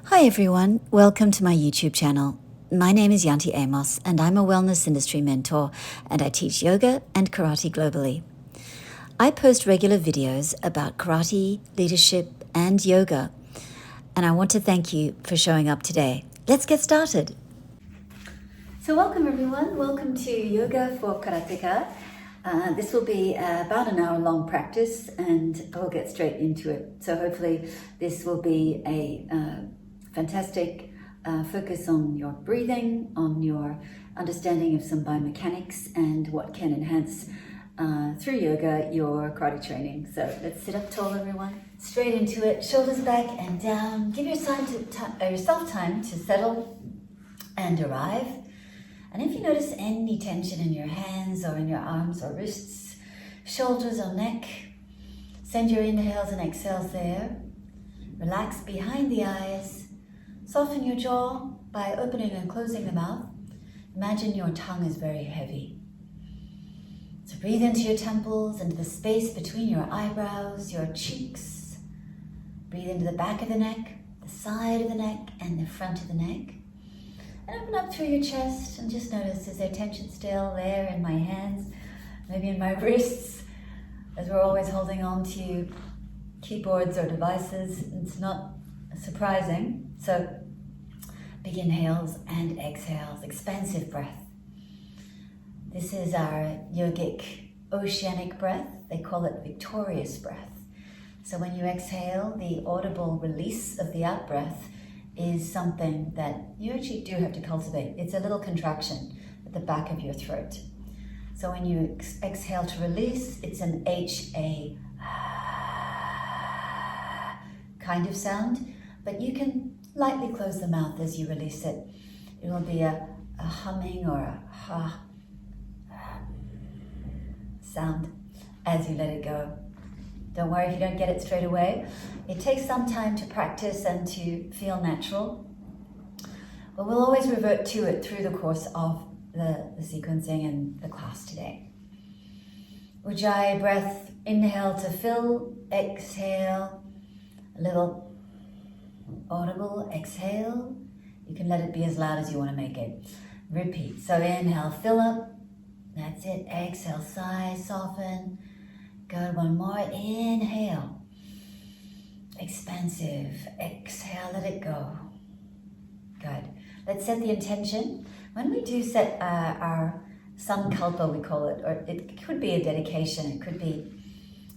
Hi everyone, welcome to my YouTube channel. My name is Yanti Amos and I'm a wellness industry mentor and I teach yoga and karate globally. I post regular videos about karate, leadership and yoga, and I want to thank you for showing up today. Let's get started. So welcome everyone, welcome to Yoga for Karateka. This will be about an hour long practice and I'll get straight into it. So hopefully this will be a fantastic focus on your breathing, on your understanding of some biomechanics and what can enhance through yoga your karate training. So let's sit up tall everyone, straight into it, shoulders back and down. Give yourself time to settle and arrive. And if you notice any tension in your hands or in your arms or wrists, shoulders or neck, send your inhales and exhales there. Relax behind the eyes. Soften your jaw by opening and closing the mouth. Imagine your tongue is very heavy. So breathe into your temples, into the space between your eyebrows, your cheeks. Breathe into the back of the neck, the side of the neck, and the front of the neck. And open up through your chest and just notice, is there tension still there in my hands, maybe in my wrists, as we're always holding on to keyboards or devices. It's not surprising. So big inhales and exhales, expansive breath. This is our yogic oceanic breath. They call it victorious breath. So when you exhale, the audible release of the out breath is something that you actually do have to cultivate. It's a little contraction at the back of your throat. So when you exhale to release, it's an H-A kind of sound, but you can lightly close the mouth as you release it. It will be a humming or a ha sound as you let it go. Don't worry if you don't get it straight away. It takes some time to practice and to feel natural. But we'll always revert to it through the course of the sequencing and the class today. Ujjayi breath, inhale to fill, exhale, a little audible exhale. You can let it be as loud as you want to make it. Repeat. So inhale, fill up. That's it. Exhale, sigh, soften. Good, one more. Inhale. Expansive. Exhale, let it go. Good. Let's set the intention. When we do set our sankalpa, we call it, or it could be a dedication, it could be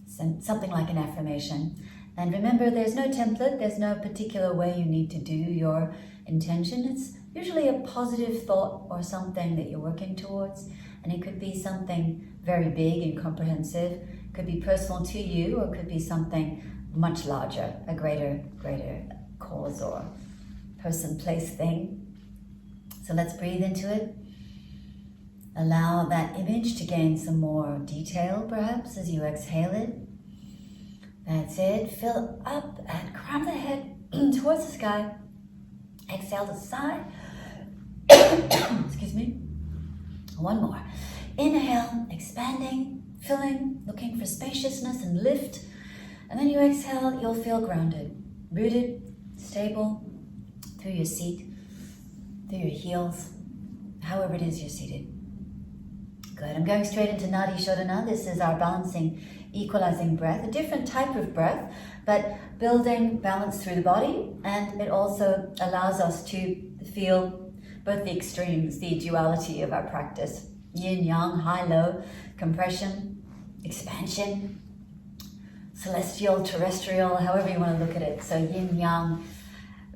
something like an affirmation. And remember, there's no template, there's no particular way you need to do your intention. It's usually a positive thought or something that you're working towards. And it could be something very big and comprehensive. It could be personal to you, or it could be something much larger, a greater cause or person, place, thing. So let's breathe into it. Allow that image to gain some more detail, perhaps, as you exhale it. That's it. Fill up and crown of the head towards the sky. Exhale to sigh. Excuse me. One more. Inhale, expanding, filling, looking for spaciousness and lift. And then you exhale, you'll feel grounded, rooted, stable, through your seat, through your heels, however it is you're seated. Good. I'm going straight into Nadi Shodhana. This is our balancing, equalizing breath, a different type of breath, but building balance through the body. And it also allows us to feel both the extremes, the duality of our practice. Yin, yang, high, low, compression, expansion, celestial, terrestrial, however you want to look at it. So yin, yang,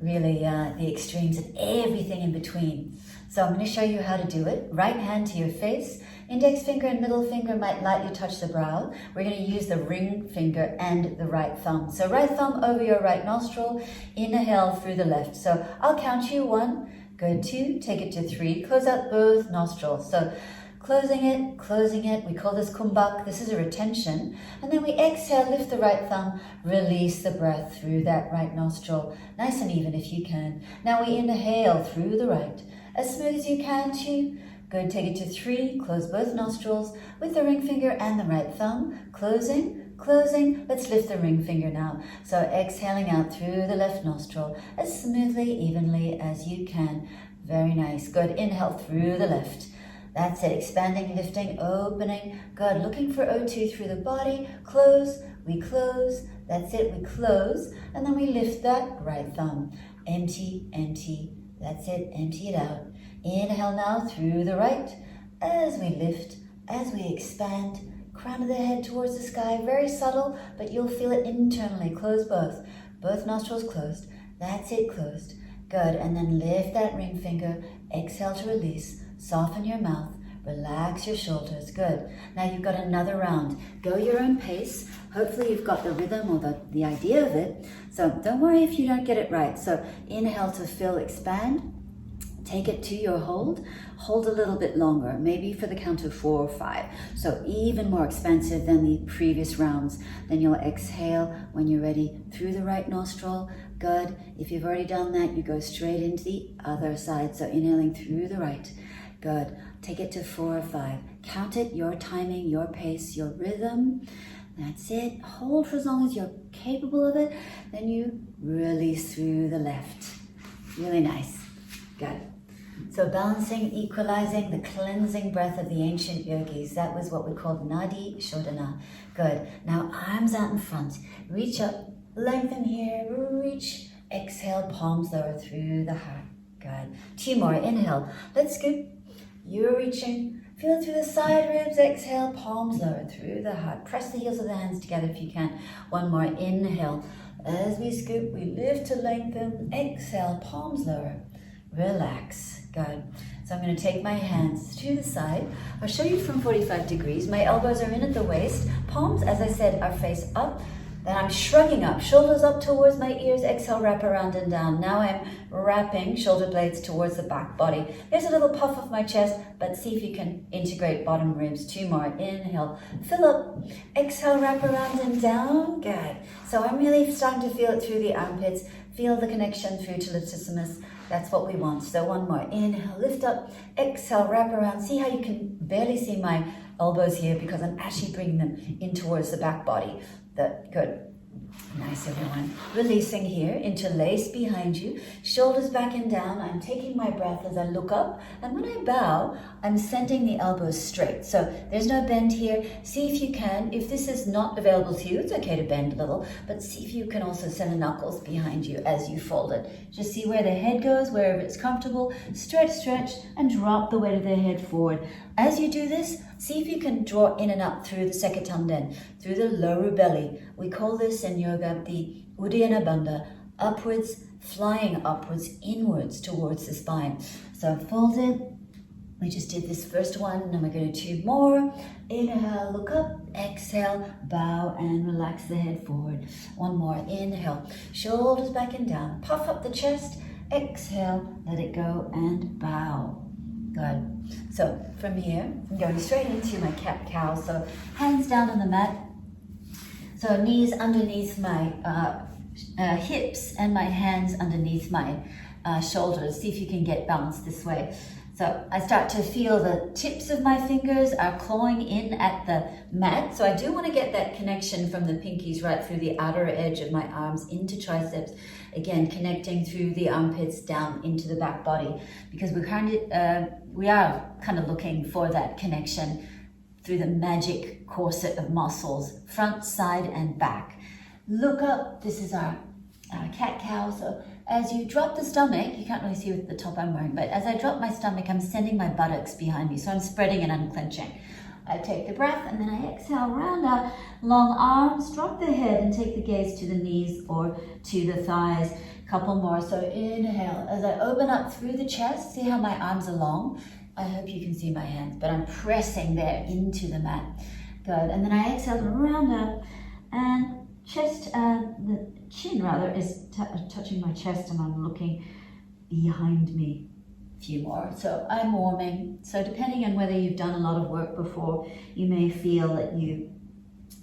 really the extremes and everything in between. So I'm going to show you how to do it. Right hand to your face. Index finger and middle finger might lightly touch the brow. We're going to use the ring finger and the right thumb. So right thumb over your right nostril. Inhale through the left. So I'll count you 1, go 2, take it to 3. Close out both nostrils. So closing it. We call this kumbhak. This is a retention. And then we exhale, lift the right thumb, release the breath through that right nostril. Nice and even if you can. Now we inhale through the right. As smooth as you can, 2. Good, take it to 3. Close both nostrils with the ring finger and the right thumb. Closing. closing. Let's lift the ring finger now. So exhaling out through the left nostril as smoothly, evenly as you can. Very nice. Good. Inhale through the left. That's it. Expanding, lifting, opening. Good. Looking for O2 through the body. Close. We close. That's it. We close. And then we lift that right thumb. Empty, empty. That's it. Empty it out. Inhale now through the right. As we lift, as we expand. Crown of the head towards the sky. Very subtle, but you'll feel it internally. Close both. Both nostrils closed. That's it. Closed. Good. And then lift that ring finger. Exhale to release. Soften your mouth. Relax your shoulders. Good. Now you've got another round. Go your own pace. Hopefully you've got the rhythm or the idea of it. So don't worry if you don't get it right. So inhale to fill, expand. Take it to your hold. Hold a little bit longer, maybe for the count of 4 or 5. So even more expansive than the previous rounds. Then you'll exhale when you're ready through the right nostril. Good. If you've already done that, you go straight into the other side. So inhaling through the right. Good. Take it to 4 or 5. Count it, your timing, your pace, your rhythm. That's it. Hold for as long as you're capable of it. Then you release through the left. Really nice. Good. So balancing, equalizing, the cleansing breath of the ancient yogis. That was what we called Nadi Shodhana. Good. Now arms out in front. Reach up, lengthen here, reach. Exhale, palms lower through the heart. Good. 2 more. Inhale. Let's scoop. You're reaching. Feel it through the side ribs. Exhale, palms lower through the heart. Press the heels of the hands together if you can. 1 more. Inhale. As we scoop, we lift to lengthen. Exhale, palms lower. Relax. Good. So I'm going to take my hands to the side. I'll show you from 45 degrees. My elbows are in at the waist. Palms, as I said, are face up. Then I'm shrugging up, shoulders up towards my ears. Exhale, wrap around and down. Now I'm wrapping shoulder blades towards the back body. There's a little puff of my chest, but see if you can integrate bottom ribs. 2 more. Inhale, fill up. Exhale, wrap around and down. Good. So I'm really starting to feel it through the armpits. Feel the connection through to latissimus. That's what we want. So 1 more. Inhale, lift up. Exhale, wrap around. See how you can barely see my elbows here because I'm actually bringing them in towards the back body. Good. Nice, everyone. Releasing here, interlace behind you, shoulders back and down. I'm taking my breath as I look up, and when I bow, I'm sending the elbows straight. So there's no bend here. See if you can. If this is not available to you, it's okay to bend a little, but see if you can also send the knuckles behind you as you fold it. Just see where the head goes, wherever it's comfortable. Stretch, stretch, and drop the weight of the head forward. As you do this, see if you can draw in and up through the Sekatanden, through the lower belly. We call this in yoga the Uddiyana Bandha, upwards, flying upwards, inwards towards the spine. So fold it. We just did this first one, and we're going to do 2 more. Inhale, look up, exhale, bow, and relax the head forward. 1 more. Inhale, shoulders back and down, puff up the chest. Exhale, let it go, and bow. Good. So from here, I'm going straight into my cat-cow. So hands down on the mat. So knees underneath my hips and my hands underneath my shoulders. See if you can get balanced this way. So I start to feel the tips of my fingers are clawing in at the mat. So I do want to get that connection from the pinkies right through the outer edge of my arms into triceps. Again, connecting through the armpits down into the back body, because we are kind of looking for that connection through the magic corset of muscles, front, side, and back. Look up. This is our cat-cow. So as you drop the stomach, you can't really see with the top I'm wearing, but as I drop my stomach, I'm sending my buttocks behind me. So I'm spreading and unclenching. I take the breath and then I exhale, round out, long arms, drop the head and take the gaze to the knees or to the thighs. Couple more. So inhale. As I open up through the chest, see how my arms are long? I hope you can see my hands, but I'm pressing there into the mat. Good. And then I exhale to round up, and chest, the chin rather, is touching my chest, and I'm looking behind me. A few more. So I'm warming. So depending on whether you've done a lot of work before, you may feel that you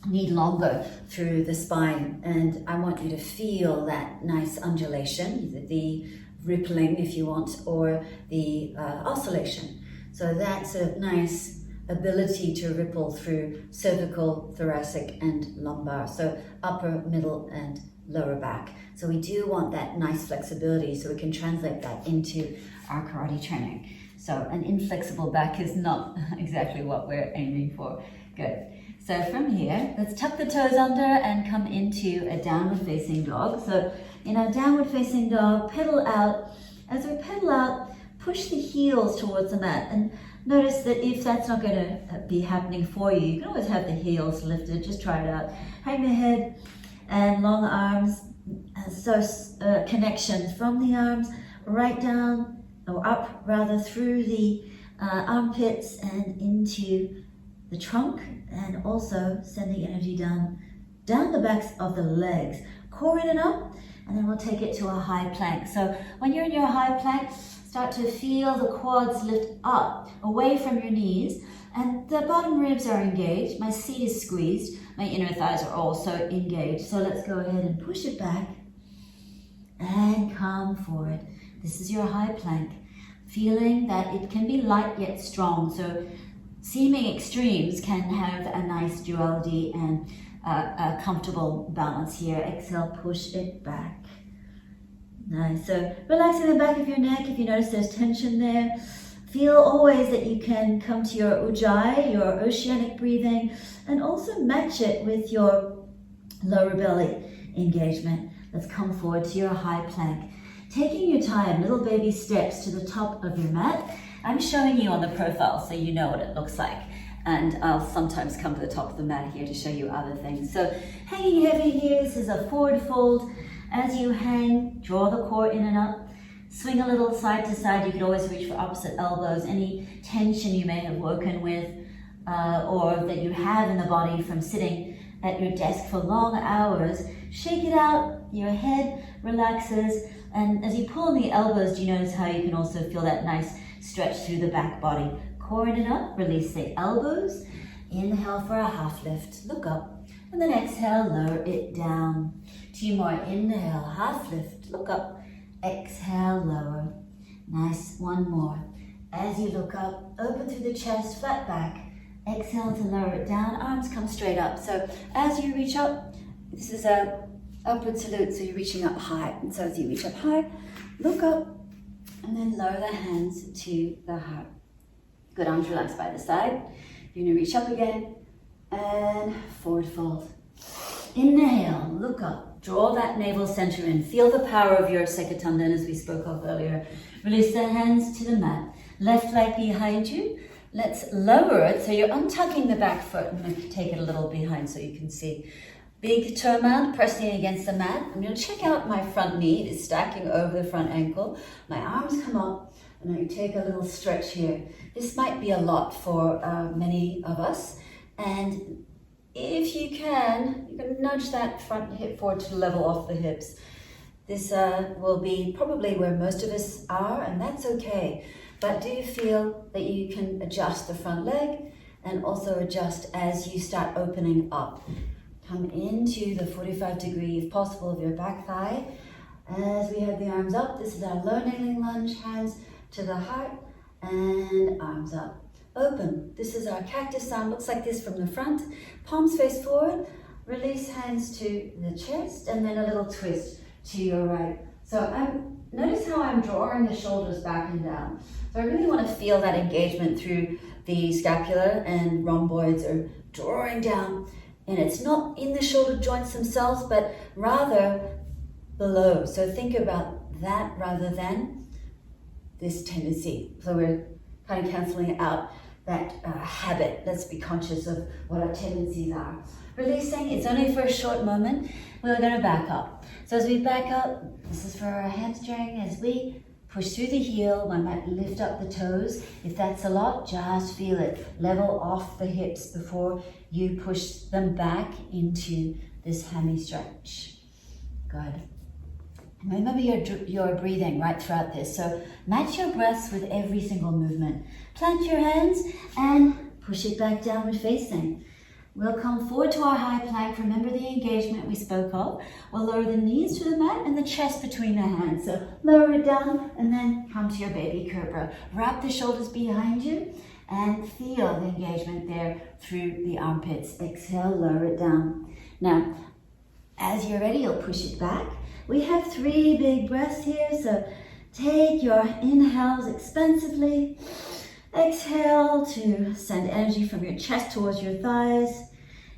need longer through the spine, and I want you to feel that nice undulation, either the rippling if you want, or the oscillation. So that sort of nice ability to ripple through cervical, thoracic, and lumbar. So upper, middle, and lower back. So we do want that nice flexibility so we can translate that into our karate training. So an inflexible back is not exactly what we're aiming for. Good. So from here, let's tuck the toes under and come into a downward facing dog. So in our downward facing dog, pedal out. As we pedal out, push the heels towards the mat. And notice that if that's not going to be happening for you, you can always have the heels lifted. Just try it out. Hang the head and long arms. So connections from the arms right down, or up rather, through the armpits and into the trunk, and also sending energy down the backs of the legs. Core in and up, and then we'll take it to a high plank. So when you're in your high plank, start to feel the quads lift up, away from your knees, and the bottom ribs are engaged. My seat is squeezed. My inner thighs are also engaged. So let's go ahead and push it back and come forward. This is your high plank. Feeling that it can be light yet strong. So seeming extremes can have a nice duality and a comfortable balance here. Exhale, push it back. Nice. So relaxing the back of your neck. If you notice there's tension there, feel always that you can come to your ujjayi, your oceanic breathing, and also match it with your lower belly engagement. Let's come forward to your high plank. Taking your time, little baby steps to the top of your mat. I'm showing you on the profile so you know what it looks like. And I'll sometimes come to the top of the mat here to show you other things. So hanging heavy here, this is a forward fold. As you hang, draw the core in and up. Swing a little side to side. You could always reach for opposite elbows. Any tension you may have woken with or that you have in the body from sitting at your desk for long hours, shake it out. Your head relaxes. And as you pull on the elbows, do you notice how you can also feel that nice stretch through the back body? Core in and up, release the elbows. Inhale for a half lift, look up. And then exhale, lower it down. 2 more, inhale, half lift, look up. Exhale, lower. Nice, 1 more. As you look up, open through the chest, flat back. Exhale to lower it down, arms come straight up. So as you reach up, this is a upward salute, so you're reaching up high. And so as you reach up high, look up, and then lower the hands to the heart. Good, arms relaxed by the side. You're gonna reach up again, and forward fold. Inhale, look up, draw that navel center in. Feel the power of your Sekatandana as we spoke of earlier. Release the hands to the mat. Left leg behind you. Let's lower it, so you're untucking the back foot. I'm gonna take it a little behind so you can see. Big toe mount, pressing against the mat. I'm going to check out my front knee. It's stacking over the front ankle. My arms come up, and I take a little stretch here. This might be a lot for many of us. And if you can nudge that front hip forward to level off the hips. This will be probably where most of us are, and that's okay. But do feel that you can adjust the front leg and also adjust as you start opening up. Come into the 45 degree, if possible, of your back thigh. As we have the arms up, this is our low kneeling lunge, hands to the heart, and arms up. Open. This is our cactus arm, looks like this from the front. Palms face forward, release hands to the chest, and then a little twist to your right. So notice how I'm drawing the shoulders back and down. So I really want to feel that engagement through the scapula and rhomboids are drawing down. And it's not in the shoulder joints themselves, but rather below. So think about that rather than this tendency. So we're kind of canceling out that habit. Let's be conscious of what our tendencies are. Releasing, it's only for a short moment. We're going to back up. So as we back up, this is for our hamstring. As we push through the heel, one might lift up the toes. If that's a lot, just feel it. Level off the hips before you push them back into this hammy stretch. Good. Remember your breathing right throughout this. So match your breaths with every single movement. Plant your hands and push it back downward facing. We'll come forward to our high plank. Remember the engagement we spoke of. We'll lower the knees to the mat and the chest between the hands. So lower it down and then come to your baby cobra. Wrap the shoulders behind you and feel the engagement there through the armpits. Exhale, lower it down. Now, as you're ready, you'll push it back. We have 3 big breaths here, so take your inhales expansively. Exhale to send energy from your chest towards your thighs.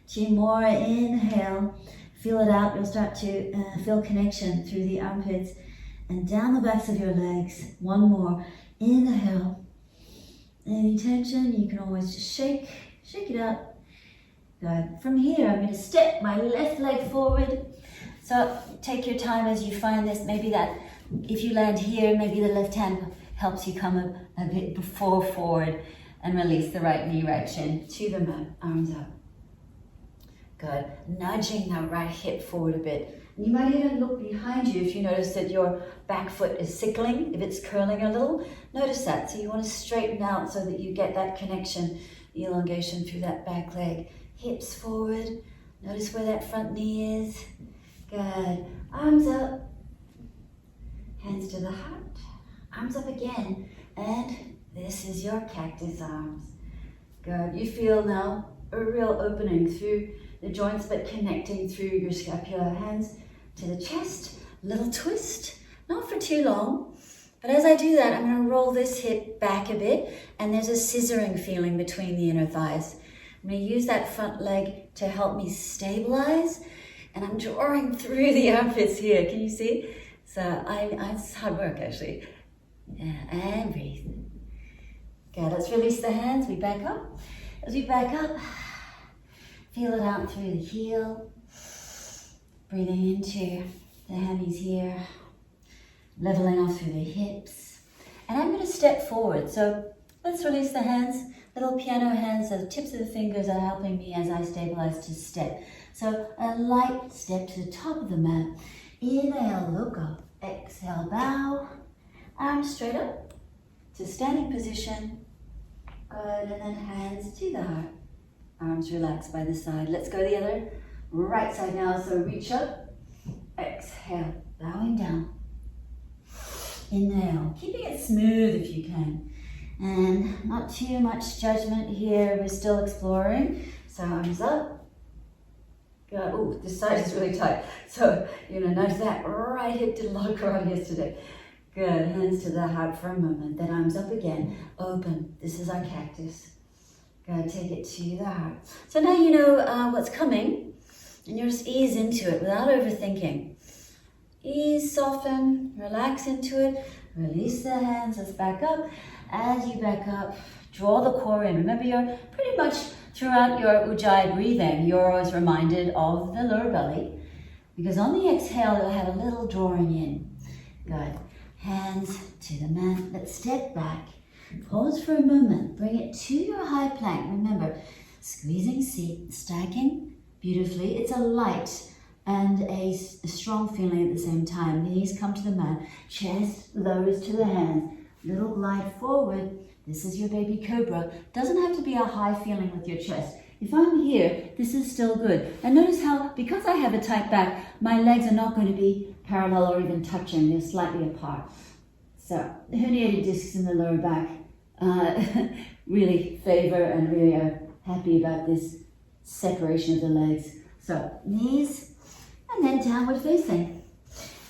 2 more, inhale. Feel it out, you'll start to feel connection through the armpits and down the backs of your legs. 1 more, inhale. Any tension, you can always just shake it out. Good. From here, I'm going to step my left leg forward. So take your time as you find this. Maybe that, if you land here, maybe the left hand helps you come a bit forward and release the right knee, right shin to the mat, arms up. Good. Nudging the right hip forward a bit. You might even look behind you if you notice that your back foot is sickling, if it's curling a little. Notice that. So you want to straighten out so that you get that connection, elongation through that back leg. Hips forward. Notice where that front knee is. Good. Arms up. Hands to the heart. Arms up again. And this is your cactus arms. Good. You feel now a real opening through the joints, but connecting through your scapular. Hands to the chest. Little twist. Not for too long. But as I do that, I'm going to roll this hip back a bit. And there's a scissoring feeling between the inner thighs. I'm going to use that front leg to help me stabilize, and I'm drawing through the armpits here. Can you see? So it's hard work actually. Yeah, and breathe. Okay, let's release the hands. We back up. As we back up, feel it out through the heel. Breathing into the hammies here. Leveling off through the hips. And I'm going to step forward. So let's release the hands. Little piano hands, so the tips of the fingers are helping me as I stabilize to step. So a light step to the top of the mat. Inhale, look up. Exhale, bow. Arms straight up to standing position. Good, and then hands to the heart. Arms relaxed by the side. Let's go the other right side now. So reach up. Exhale, bowing down. Inhale, keeping it smooth if you can. And not too much judgment here, we're still exploring. So arms up. Good. Oh, this side is really tight. So, notice that right hip did a lot of karate yesterday. Good, hands to the heart for a moment. Then arms up again, open. This is our cactus. Good, take it to the heart. So now you know what's coming, and you just ease into it without overthinking. Ease, soften, relax into it. Release the hands, let's back up. As you back up, draw the core in. Remember, you're pretty much throughout your Ujjayi breathing, you're always reminded of the lower belly, because on the exhale, you'll have a little drawing in. Good. Hands to the mat. Let's step back. Pause for a moment. Bring it to your high plank. Remember, squeezing seat, stacking beautifully. It's a light and a strong feeling at the same time. Knees come to the mat. Chest lowers to the hands. Little glide forward. This is your baby cobra. Doesn't have to be a high feeling with your chest. If I'm here, this is still good. And notice how, because I have a tight back, my legs are not going to be parallel or even touching. They're slightly apart. So the herniated discs in the lower back really favor and really are happy about this separation of the legs. So knees and then downward facing.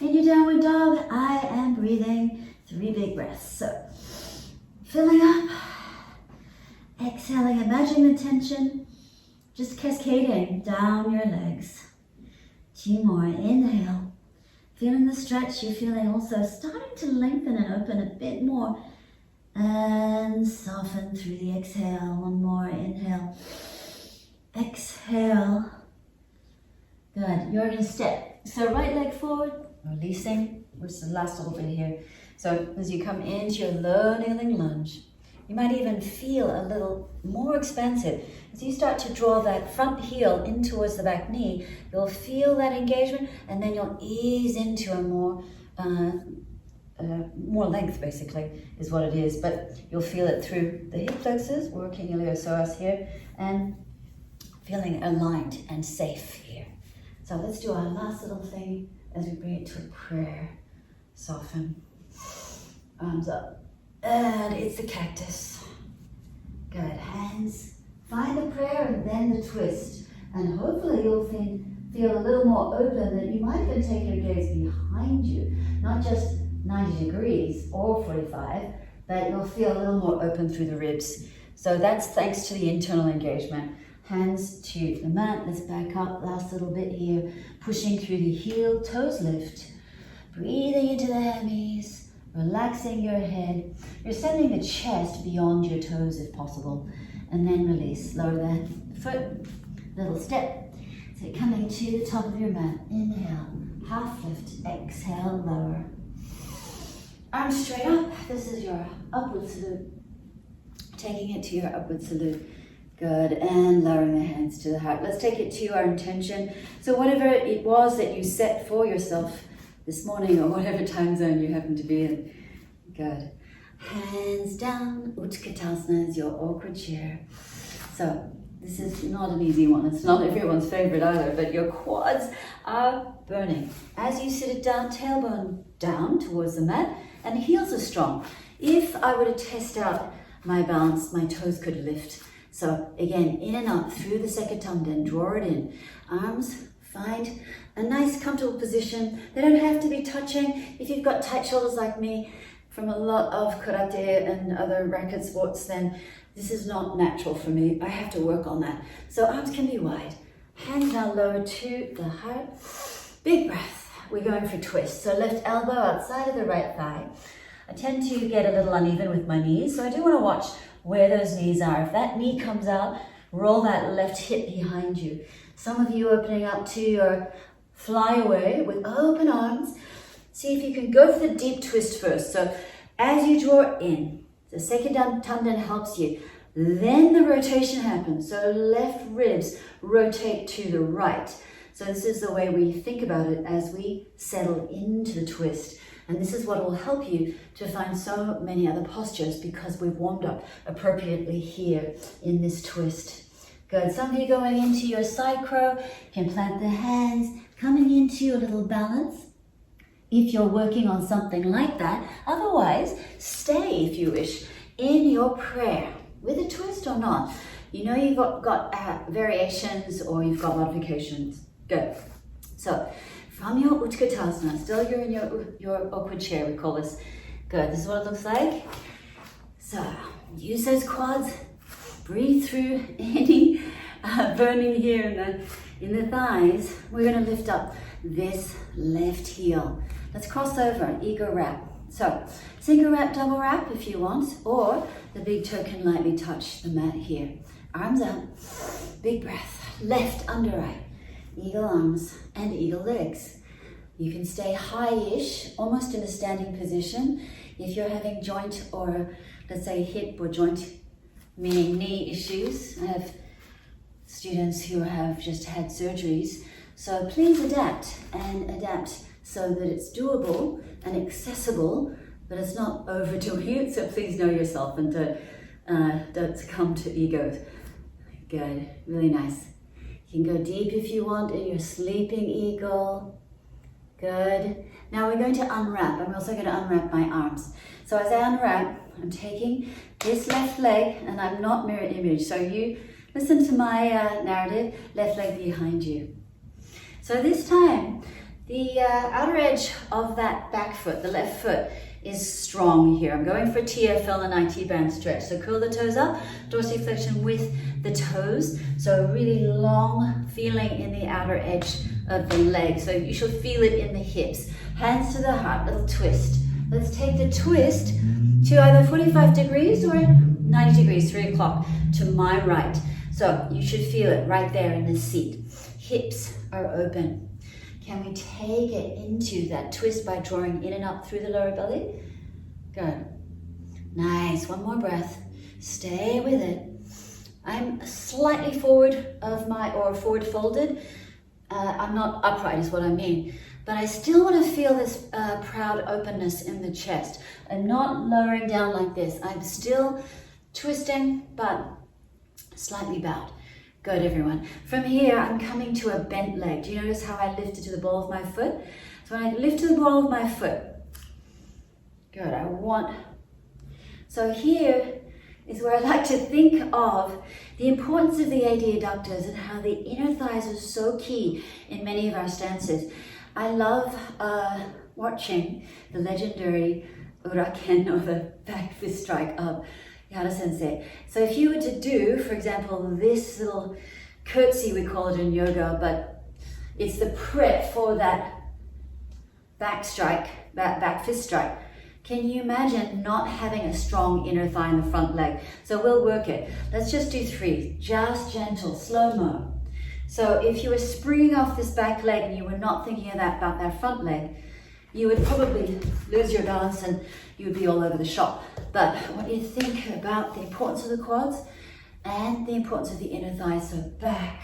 In your downward dog, I am breathing 3 big breaths. So filling up, exhaling, imagining the tension, just cascading down your legs. 2 more, inhale. Feeling the stretch, you're feeling also starting to lengthen and open a bit more. And soften through the exhale. 1 more, inhale. Exhale. Good, you're in a step. So right leg forward, releasing, which is the last little bit here. So as you come into your low kneeling lunge, you might even feel a little more expansive. As you start to draw that front heel in towards the back knee, you'll feel that engagement, and then you'll ease into a more length, basically, is what it is. But you'll feel it through the hip flexors, working iliopsoas here, and feeling aligned and safe here. So let's do our last little thing as we bring it to a prayer. Soften. Arms up. And it's the cactus. Good, hands, find the prayer and then the twist. And hopefully you'll feel a little more open, that you might even take your gaze behind you, not just 90 degrees or 45, but you'll feel a little more open through the ribs. So that's thanks to the internal engagement. Hands to the mat, let's back up, last little bit here, pushing through the heel, toes lift, breathing into the hammies, relaxing your head. You're sending the chest beyond your toes if possible, and then release, lower the foot, little step. So you're coming to the top of your mat, inhale, half lift, exhale, lower. Arms straight up, this is your upward salute. Taking it to your upward salute. Good, and lowering the hands to the heart. Let's take it to our intention. So whatever it was that you set for yourself this morning, or whatever time zone you happen to be in. Good. Hands down, Utkatasana is your awkward chair. So this is not an easy one. It's not everyone's favorite either, but your quads are burning. As you sit it down, tailbone down towards the mat, and heels are strong. If I were to test out my balance, my toes could lift. So again, in and up through the Sekatanda, draw it in. Arms, find a nice comfortable position. They don't have to be touching. If you've got tight shoulders like me from a lot of karate and other racket sports, then this is not natural for me. I have to work on that. So arms can be wide. Hands now lower to the heart. Big breath. We're going for twist. So left elbow outside of the right thigh. I tend to get a little uneven with my knees, so I do want to watch where those knees are. If that knee comes out, roll that left hip behind you. Some of you opening up to your fly away with open arms. See if you can go for the deep twist first. So as you draw in, the Sekatanda helps you. Then the rotation happens. So left ribs rotate to the right. So this is the way we think about it as we settle into the twist. And this is what will help you to find so many other postures, because we've warmed up appropriately here in this twist. Good. Some of you going into your side crow can plant the hands, coming into a little balance if you're working on something like that. Otherwise, stay, if you wish, in your prayer with a twist or not. You know you've got variations or you've got modifications. Good. So from your Utkatasana, still you're in your awkward chair, we call this. Good, this is what it looks like. So use those quads, breathe through any burning here in the thighs. We're gonna lift up this left heel. Let's cross over, ego wrap. So single wrap, double wrap if you want, or the big toe can lightly touch the mat here. Arms up, big breath, left under right. Eagle arms and eagle legs. You can stay high-ish, almost in a standing position. If you're having joint or, let's say, hip or joint, meaning knee issues. I have students who have just had surgeries. So please adapt, and adapt so that it's doable and accessible, but it's not overdoing it. So please know yourself and don't succumb to ego. Good, really nice. You can go deep if you want in your sleeping eagle. Good. Now we're going to unwrap. I'm also going to unwrap my arms. So as I unwrap, I'm taking this left leg, and I'm not mirror image. So you listen to my narrative, left leg behind you. So this time, the outer edge of that back foot, the left foot, is strong here. I'm going for TFL and IT band stretch. So curl the toes up, dorsiflexion with the toes. So really long feeling in the outer edge of the leg. So you should feel it in the hips. Hands to the heart, little twist. Let's take the twist to either 45 degrees or 90 degrees, 3 o'clock to my right. So you should feel it right there in the seat. Hips are open. Can we take it into that twist by drawing in and up through the lower belly? Good. Nice, one more breath. Stay with it. I'm slightly forward of or forward folded. I'm not upright is what I mean. But I still want to feel this proud openness in the chest. I'm not lowering down like this. I'm still twisting, but slightly bowed. Good, everyone. From here, I'm coming to a bent leg. Do you notice how I lifted to the ball of my foot? So when I lift to the ball of my foot, good, so here, is where I like to think of the importance of the AD adductors and how the inner thighs are so key in many of our stances. I love watching the legendary Uraken, or the back fist strike of Yara Sensei. So if you were to do, for example, this little curtsy, we call it in yoga, but it's the prep for that back strike, that back fist strike. Can you imagine not having a strong inner thigh in the front leg? So we'll work it. Let's just do 3, just gentle, slow-mo. So if you were springing off this back leg and you were not thinking about that front leg, you would probably lose your balance and you would be all over the shop. But I want you to think about the importance of the quads and the importance of the inner thighs. So back,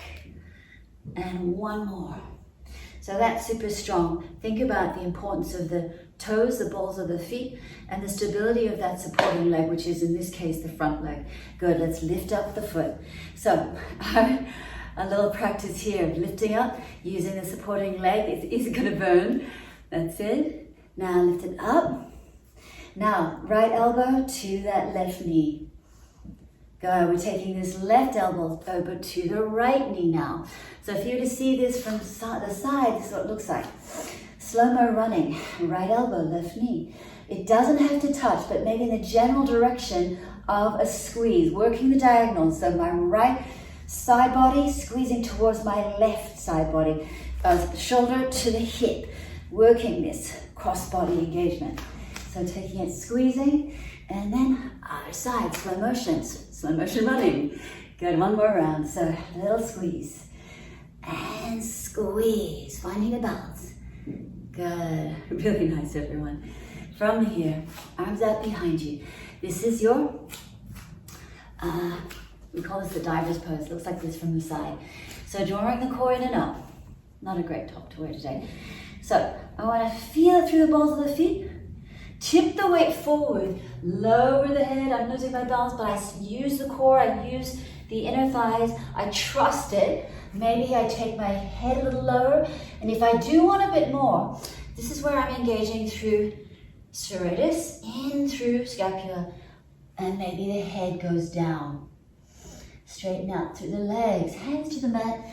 and one more. So that's super strong. Think about the importance of the toes, the balls of the feet, and the stability of that supporting leg, which is in this case the front leg. Good, let's lift up the foot. So a little practice here of lifting up, using the supporting leg. It is going to burn. That's it. Now lift it up. Now right elbow to that left knee. Go, we're taking this left elbow over to the right knee now. So if you were to see this from the side, this is what it looks like. Slow-mo running, right elbow, left knee. It doesn't have to touch, but maybe in the general direction of a squeeze, working the diagonals. So my right side body squeezing towards my left side body, shoulder to the hip, working this cross-body engagement. So taking it, squeezing, and then other side, slow motion running. Good, one more round. So a little squeeze and squeeze, finding the balance. Good, really nice, everyone. From here, arms out behind you. This is your, we call this the diver's pose. It looks like this from the side. So drawing the core in and up. Not a great top to wear today. So I want to feel it through the balls of the feet. Tip the weight forward, lower the head. I'm losing my balance, but I use the core, I use the inner thighs, I trust it. Maybe I take my head a little lower, and if I do want a bit more, this is where I'm engaging through serratus, in through scapula, and maybe the head goes down. Straighten out through the legs, hands to the mat,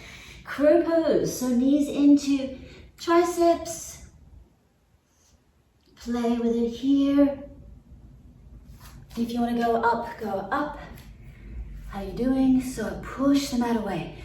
crow pose, so knees into triceps. Play with it here. If you want to go up, go up. How you doing? So push the mat away.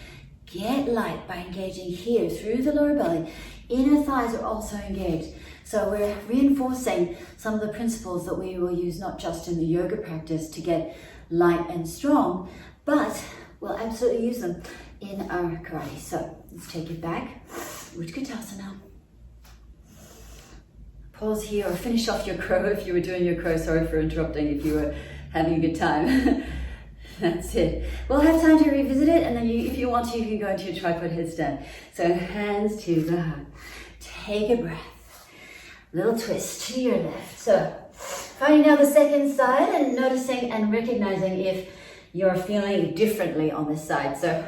Get light by engaging here through the lower belly. Inner thighs are also engaged. So we're reinforcing some of the principles that we will use not just in the yoga practice to get light and strong, but we'll absolutely use them in our karate. So let's take it back. Utkatasana. Pause here or finish off your crow if you were doing your crow. Sorry for interrupting if you were having a good time. That's it. We'll have time to revisit it, and then if you want to, you can go into your tripod headstand. So hands to the heart. Take a breath. Little twist to your left. So finding now the second side and noticing and recognizing if you're feeling differently on this side. So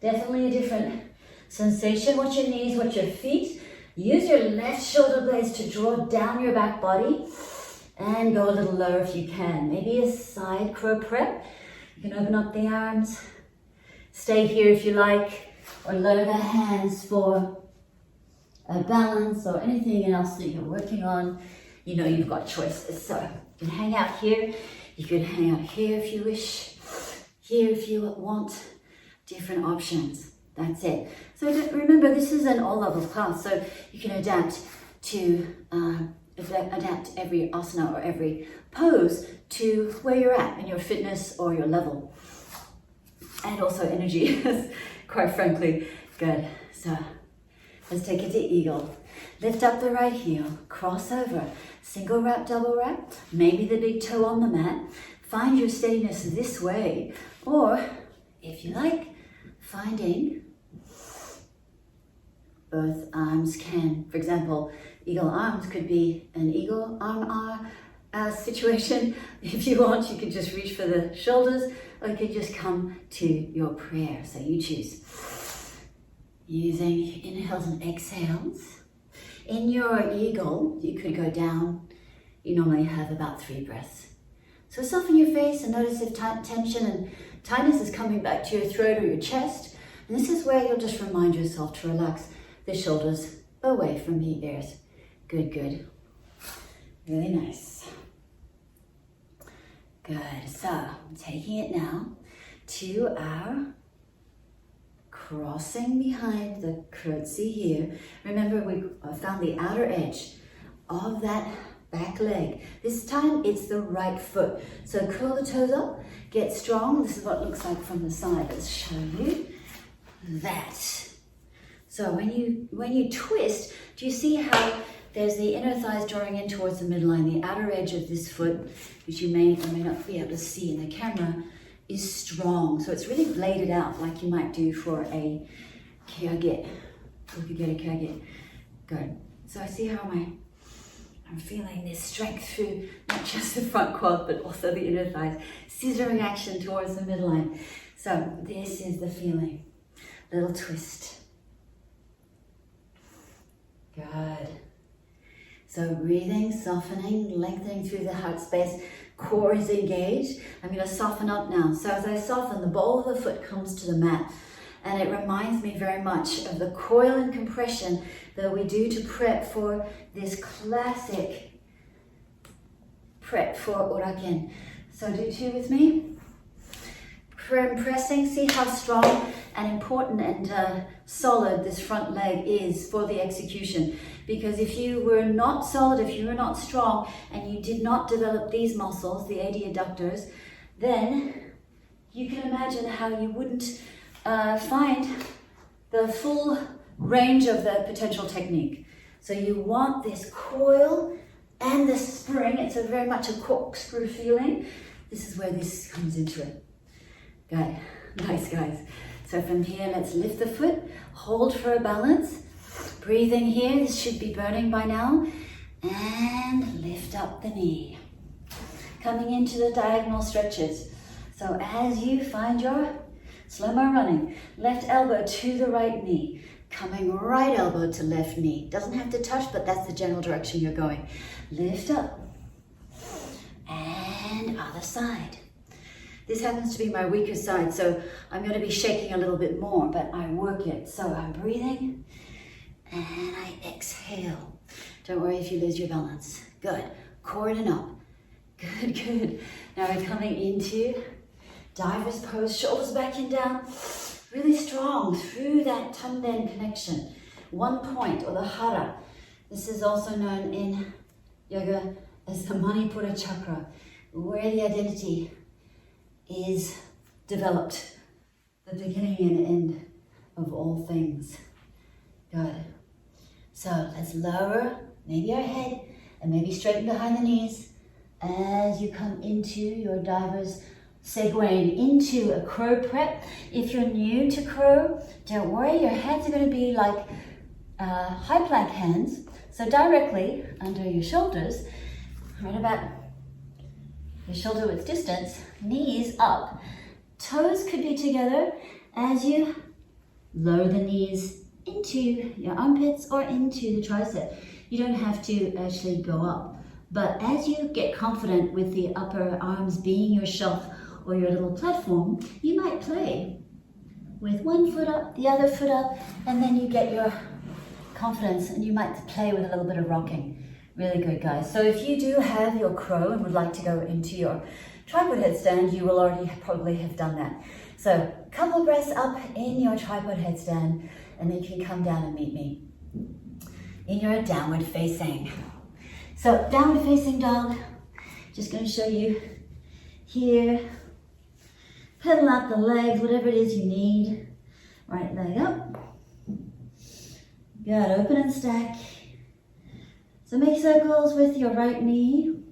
definitely a different sensation. Watch your knees, watch your feet. Use your left shoulder blades to draw down your back body and go a little lower if you can. Maybe a side crow prep. You can open up the arms. Stay here if you like, or lower the hands for a balance or anything else that you're working on. You know you've got choices. So you can hang out here. You can hang out here if you wish. Here if you want. Different options. That's it. So remember, this is an all levels class, so you can adapt to adapt every asana or every pose to where you're at in your fitness or your level, and also energy. Quite frankly, good. So let's take it to eagle. Lift up the right heel, cross over, single wrap, double wrap. Maybe the big toe on the mat. Find your steadiness this way, or if you like, finding both arms can, for example, eagle arms could be an eagle arm situation. If you want, you can just reach for the shoulders, or you can just come to your prayer. So you choose. Using inhales and exhales. In your eagle, you could go down. You normally have about 3 breaths. So soften your face and notice if tension and tightness is coming back to your throat or your chest. And this is where you'll just remind yourself to relax the shoulders away from the ears. Good, good. Really nice. Good. So, taking it now to our crossing behind the curtsy here. Remember, we found the outer edge of that back leg. This time, it's the right foot. So curl the toes up, get strong. This is what it looks like from the side. Let's show you that. So when you twist, do you see how there's the inner thighs drawing in towards the midline, the outer edge of this foot, which you may or may not be able to see in the camera, is strong. So it's really bladed out like you might do for a kage. We could get a kage. Good. So I see how I'm feeling this strength through not just the front quad, but also the inner thighs. Scissoring action towards the midline. So this is the feeling. Little twist. Good. So breathing, softening, lengthening through the heart space. Core is engaged. I'm going to soften up now. So as I soften, the ball of the foot comes to the mat. And it reminds me very much of the coil and compression that we do to prep for this classic prep for uraken. So do two with me. Pressing, see how strong and important and solid this front leg is for the execution. Because if you were not solid, if you were not strong, and you did not develop these muscles, the AD adductors, then you can imagine how you wouldn't find the full range of the potential technique. So you want this coil and the spring. It's very much a corkscrew feeling. This is where this comes into it. Good. Nice, guys. So from here, let's lift the foot, hold for a balance. Breathing here, this should be burning by now. And lift up the knee. Coming into the diagonal stretches. So as you find your slow-mo running, left elbow to the right knee, coming right elbow to left knee. Doesn't have to touch, but that's the general direction you're going. Lift up. And other side. This happens to be my weaker side, so I'm going to be shaking a little bit more, but I work it. So I'm breathing, and I exhale. Don't worry if you lose your balance. Good. Core in and up. Good, good. Now we're coming into diver's pose, shoulders back and down. Really strong through that tanden connection. One point, or the hara. This is also known in yoga as the Manipura chakra, where the identity is developed, the beginning and end of all things. Good. So let's lower maybe our head and maybe straighten behind the knees as you come into your diver's segueing into a crow prep. If you're new to crow, don't worry, your hands are going to be like high plank hands. So directly under your shoulders, right about your shoulder width distance, knees up. Toes could be together as you lower the knees into your armpits or into the tricep. You don't have to actually go up. But as you get confident with the upper arms being your shelf or your little platform, you might play with one foot up, the other foot up, and then you get your confidence and you might play with a little bit of rocking. Really good, guys. So if you do have your crow and would like to go into your tripod headstand, you will already probably have done that. So a couple of breaths up in your tripod headstand, and then you can come down and meet me in your downward facing. So downward facing dog, just going to show you here. Pedal out the legs, whatever it is you need. Right leg up. Good, open and stack. So make circles with your right knee.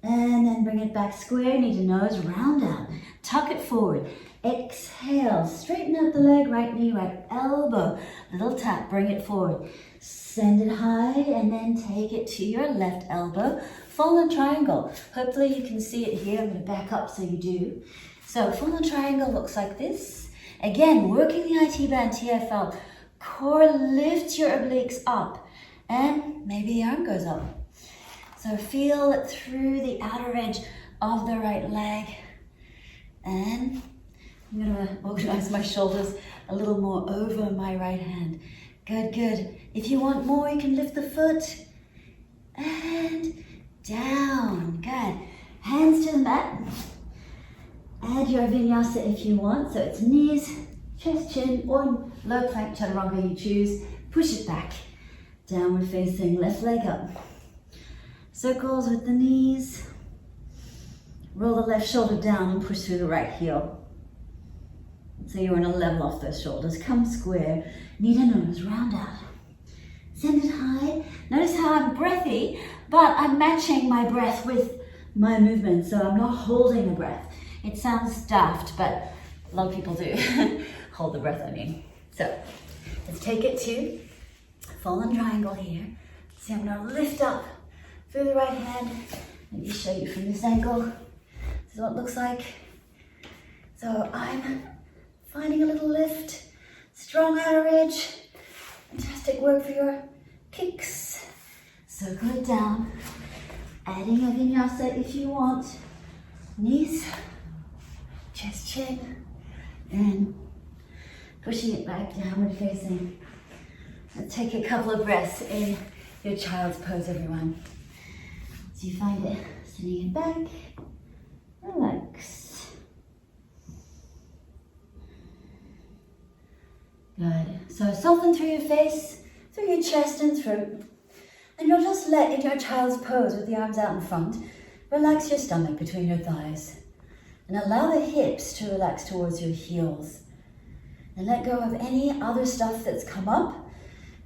And then bring it back square, knee to nose, round out. Tuck it forward. Exhale, straighten out the leg, right knee, right elbow. Little tap, bring it forward. Send it high and then take it to your left elbow. Fallen triangle. Hopefully you can see it here. I'm going to back up so you do. So fallen triangle looks like this. Again, working the IT band, TFL. Core, lift your obliques up. And maybe the arm goes up. So feel it through the outer edge of the right leg. And I'm gonna organize my shoulders a little more over my right hand. Good, good. If you want more, you can lift the foot. And down, good. Hands to the mat. Add your vinyasa if you want. So it's knees, chest, chin, or low plank chaturanga you choose. Push it back. Downward facing, left leg up. Circles with the knees. Roll the left shoulder down and push through the right heel. So you want to level off those shoulders. Come square, knee to nose, round out. Send it high. Notice how I'm breathy, but I'm matching my breath with my movement, so I'm not holding the breath. It sounds daft, but a lot of people do. Hold the breath, I mean. So let's take it to fallen triangle here. See, I'm going to lift up through the right hand. Maybe show you from this angle. This is what it looks like. So I'm finding a little lift. Strong outer edge. Fantastic work for your kicks. Circle it down. Adding a vinyasa if you want. Knees, chest, chin, and pushing it back, downward facing. Let's take a couple of breaths in your child's pose, everyone. So you find it, sitting it back, relax. Good. So soften through your face, through your chest and throat. And you'll just let, in your child's pose with the arms out in front, relax your stomach between your thighs. And allow the hips to relax towards your heels. And let go of any other stuff that's come up.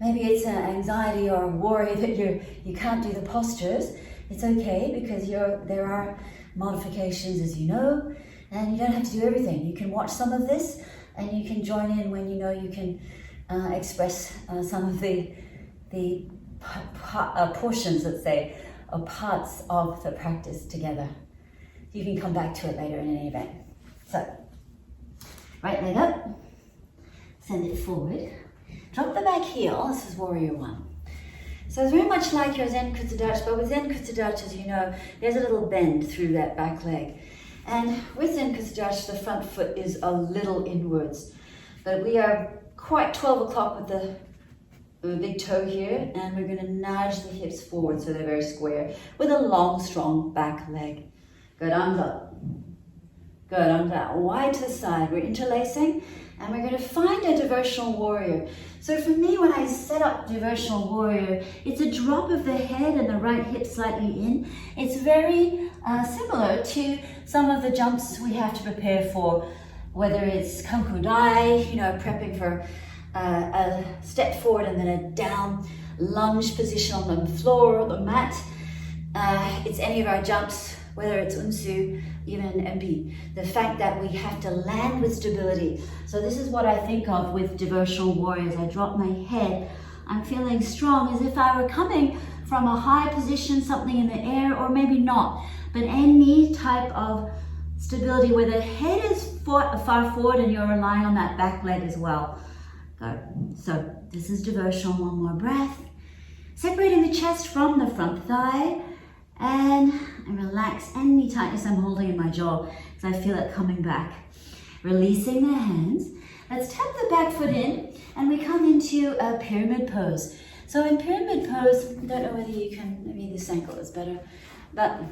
Maybe it's an anxiety or a worry that you can't do the postures. It's okay, because there are modifications, as you know, and you don't have to do everything. You can watch some of this, and you can join in when you know you can express some of the portions, let's say, or parts of the practice together. You can come back to it later in any event. So, right leg up, send it forward, drop the back heel. This is warrior one. So it's very much like your Zen Kutsudachi, but with Zen Kutsudachi, as you know, there's a little bend through that back leg. And with Zen Kutsudachi, the front foot is a little inwards. But we are quite 12 o'clock with the big toe here, and we're going to nudge the hips forward so they're very square with a long, strong back leg. Good, arms up. Good, arms out. Wide to the side. We're interlacing, and we're going to find a devotional warrior. So for me, when I set up devotional warrior, it's a drop of the head and the right hip slightly in. It's very similar to some of the jumps we have to prepare for, whether it's kankudai, prepping for a step forward and then a down lunge position on the floor or the mat. It's any of our jumps, whether it's unsu, even MP. The fact that we have to land with stability. So this is what I think of with devotional warriors. I drop my head. I'm feeling strong, as if I were coming from a high position, something in the air, or maybe not. But any type of stability where the head is far forward and you're relying on that back leg as well. Good. So this is devotional. One more breath. Separating the chest from the front thigh, and relax any tightness I'm holding in my jaw, because I feel it coming back. Releasing the hands. Let's tap the back foot in, and we come into a pyramid pose. So in pyramid pose, I don't know whether you can, maybe this ankle is better, but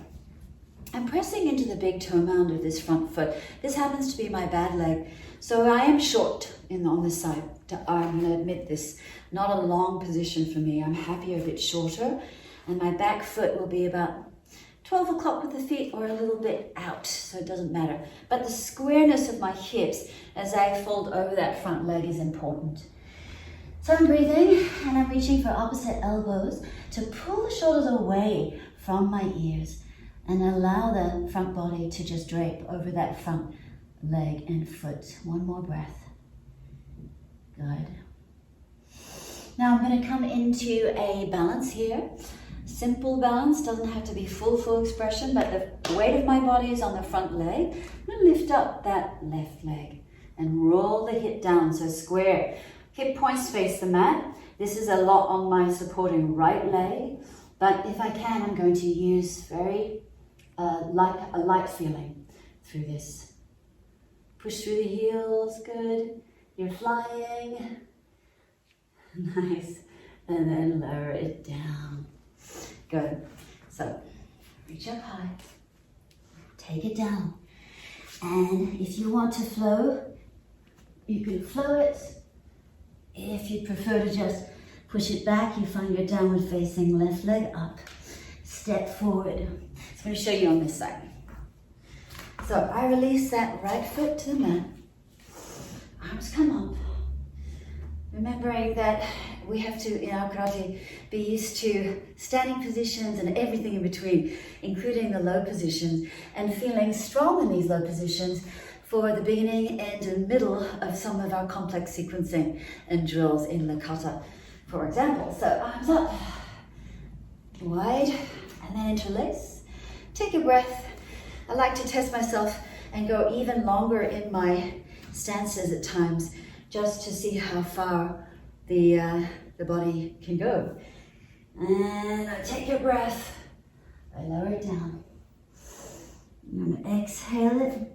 I'm pressing into the big toe mound of this front foot. This happens to be my bad leg. So I am short on this side. I'm going to admit this. Not a long position for me. I'm happier a bit shorter. And my back foot will be about 12 o'clock with the feet, or a little bit out, so it doesn't matter. But the squareness of my hips as I fold over that front leg is important. So I'm breathing, and I'm reaching for opposite elbows to pull the shoulders away from my ears and allow the front body to just drape over that front leg and foot. One more breath. Good. Now I'm going to come into a balance here. Simple balance, doesn't have to be full expression, but the weight of my body is on the front leg. I'm going to lift up that left leg and roll the hip down, so square. Hip points face the mat. This is a lot on my supporting right leg. But if I can, I'm going to use very a light feeling through this. Push through the heels, good. You're flying. Nice. And then lower it down. Good. So, reach up high. Take it down. And if you want to flow, you can flow it. If you prefer to just push it back, you find your downward facing left leg up. Step forward. So I'm going to show you on this side. So I release that right foot to the mat. Arms come up. Remembering that we have to, in our karate, be used to standing positions and everything in between, including the low positions, and feeling strong in these low positions for the beginning, end, and middle of some of our complex sequencing and drills in the kata, for example. So arms up, wide, and then interlace. Take a breath. I like to test myself and go even longer in my stances at times, just to see how far the body can go. And I take a breath. I lower it down. I'm going to exhale it.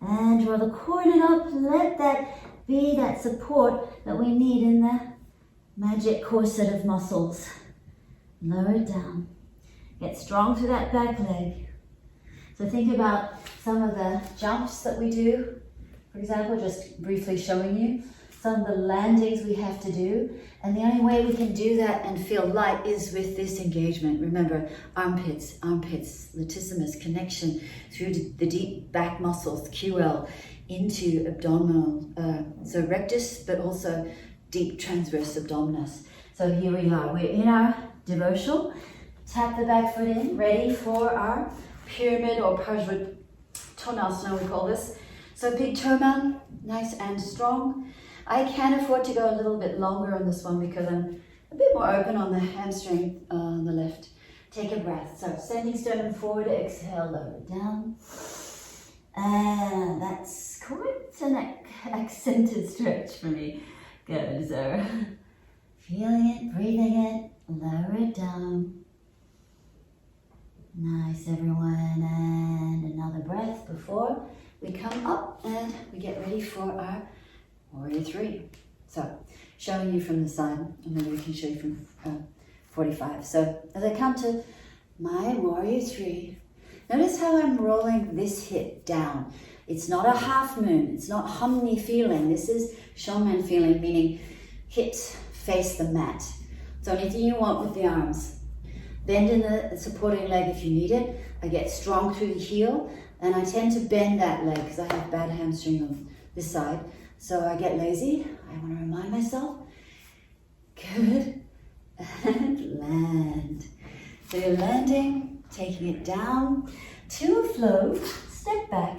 And draw the cornet up. Let that be that support that we need in the magic corset of muscles. Lower it down. Get strong through that back leg. So think about some of the jumps that we do. For example, just briefly showing you some of the landings we have to do. And the only way we can do that and feel light is with this engagement. Remember, armpits, latissimus, connection through the deep back muscles, QL, into abdominal, so rectus, but also deep transverse abdominis. So here we are, we're in our devotional. Tap the back foot in, ready for our pyramid or Tonasana, we call this. So big toe mound, nice and strong. I can afford to go a little bit longer on this one because I'm a bit more open on the hamstring on the left. Take a breath. So sending sternum forward, exhale, lower it down. And that's quite an accented stretch for me. Good, so feeling it, breathing it, lower it down. Nice, everyone, and another breath before we come up and we get ready for our Warrior 3. So, showing you from the side, and then we can show you from 45. So, as I come to my Warrior 3, notice how I'm rolling this hip down. It's not a half moon, it's not hummy feeling. This is Shomen feeling, meaning hips face the mat. So, anything you want with the arms. Bend in the supporting leg if you need it. I get strong through the heel, and I tend to bend that leg because I have bad hamstring on this side. So I get lazy. I want to remind myself. Good. And land. So you're landing, taking it down to a flow. Step back.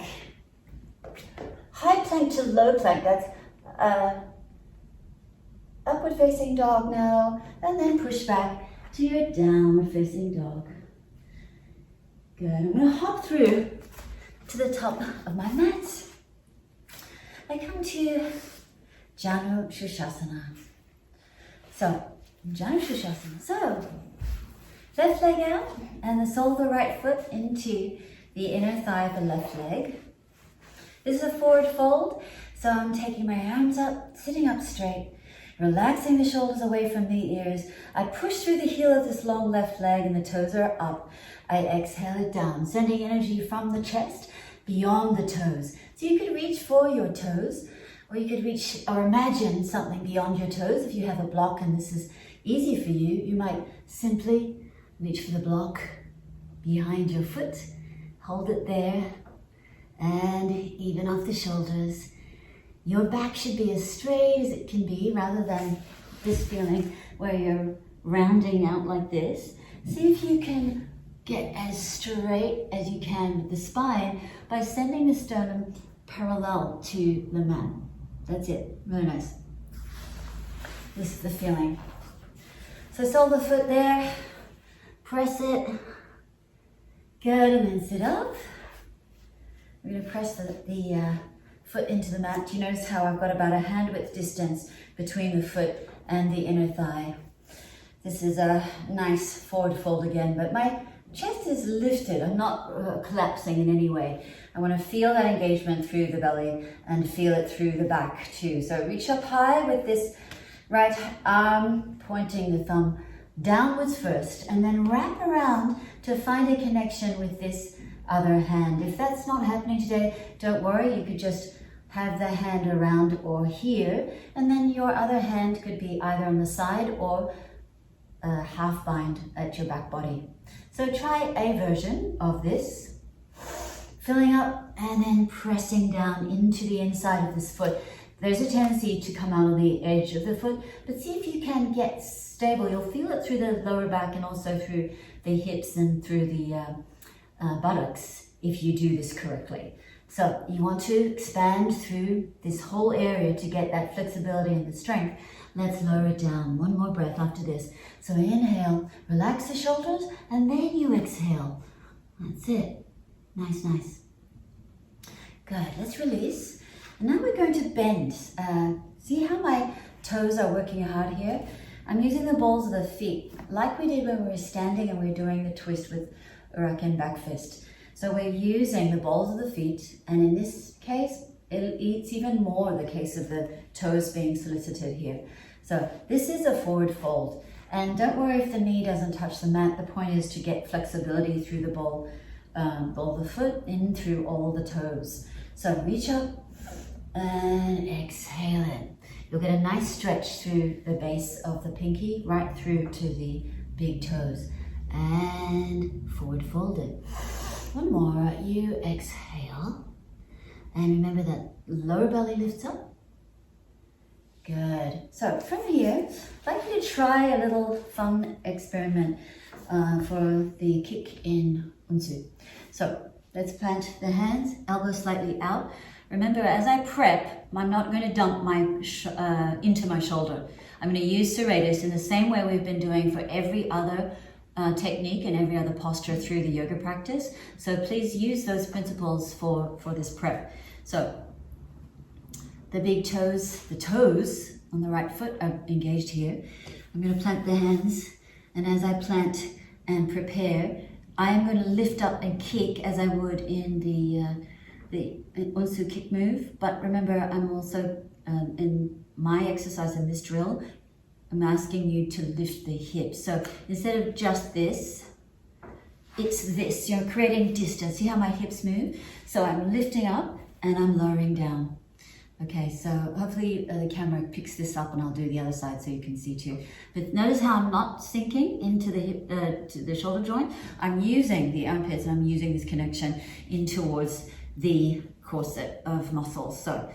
High plank to low plank. That's upward facing dog now. And then push back to your downward facing dog. Good. I'm going to hop through to the top of my mat. I come to Janu Shushasana. So, Janu Shushasana. So, left leg out and the sole of the right foot into the inner thigh of the left leg. This is a forward fold. So I'm taking my arms up, sitting up straight, relaxing the shoulders away from the ears. I push through the heel of this long left leg and the toes are up. I exhale it down, sending energy from the chest beyond the toes. So you could reach for your toes, or you could reach or imagine something beyond your toes. If you have a block and this is easy for you, you might simply reach for the block behind your foot, hold it there, and even off the shoulders. Your back should be as straight as it can be rather than this feeling where you're rounding out like this. See if you can get as straight as you can with the spine by sending the sternum parallel to the mat. That's it, really nice. This is the feeling. So sole the foot there, press it, good, and then sit up. We're going to press the foot into the mat. Do you notice how I've got about a hand width distance between the foot and the inner thigh? This is a nice forward fold again, but my chest is lifted. I'm not collapsing in any way. I want to feel that engagement through the belly and feel it through the back too. So reach up high with this right arm, pointing the thumb downwards first, and then wrap around to find a connection with this other hand. If that's not happening today, don't worry. You could just have the hand around or here, and then your other hand could be either on the side or a half bind at your back body. So try a version of this, filling up and then pressing down into the inside of this foot. There's a tendency to come out on the edge of the foot, but see if you can get stable. You'll feel it through the lower back and also through the hips and through the buttocks if you do this correctly. So you want to expand through this whole area to get that flexibility and the strength. Let's lower it down. One more breath after this. So inhale, relax the shoulders, and then you exhale. That's it. Nice, nice. Good, let's release. And now we're going to bend. See how my toes are working hard here? I'm using the balls of the feet, like we did when we were standing and we were doing the twist with Uraken back fist. So we're using the balls of the feet, and in this case, it's even more the case of the toes being solicited here. So this is a forward fold. And don't worry if the knee doesn't touch the mat. The point is to get flexibility through the ball of the foot in through all the toes. So reach up and exhale it. You'll get a nice stretch through the base of the pinky right through to the big toes. And forward fold it. One more, you exhale. And remember that lower belly lifts up. Good. So from here, I'd like you to try a little fun experiment for the kick in Unsu. So let's plant the hands, elbows slightly out. Remember, as I prep, I'm not going to dump my into my shoulder. I'm going to use serratus in the same way we've been doing for every other technique and every other posture through the yoga practice. So please use those principles for this prep. So the big toes, the toes on the right foot are engaged here. I'm going to plant the hands, and as I plant and prepare, I'm going to lift up and kick as I would in the Unsu kick move. But remember, I'm also in my exercise in this drill, I'm asking you to lift the hips. So instead of just this, it's this. You're creating distance. See how my hips move? So I'm lifting up and I'm lowering down. Okay, so hopefully the camera picks this up, and I'll do the other side so you can see too. But notice how I'm not sinking into the hip, to the shoulder joint. I'm using the armpits, and I'm using this connection in towards the corset of muscles. So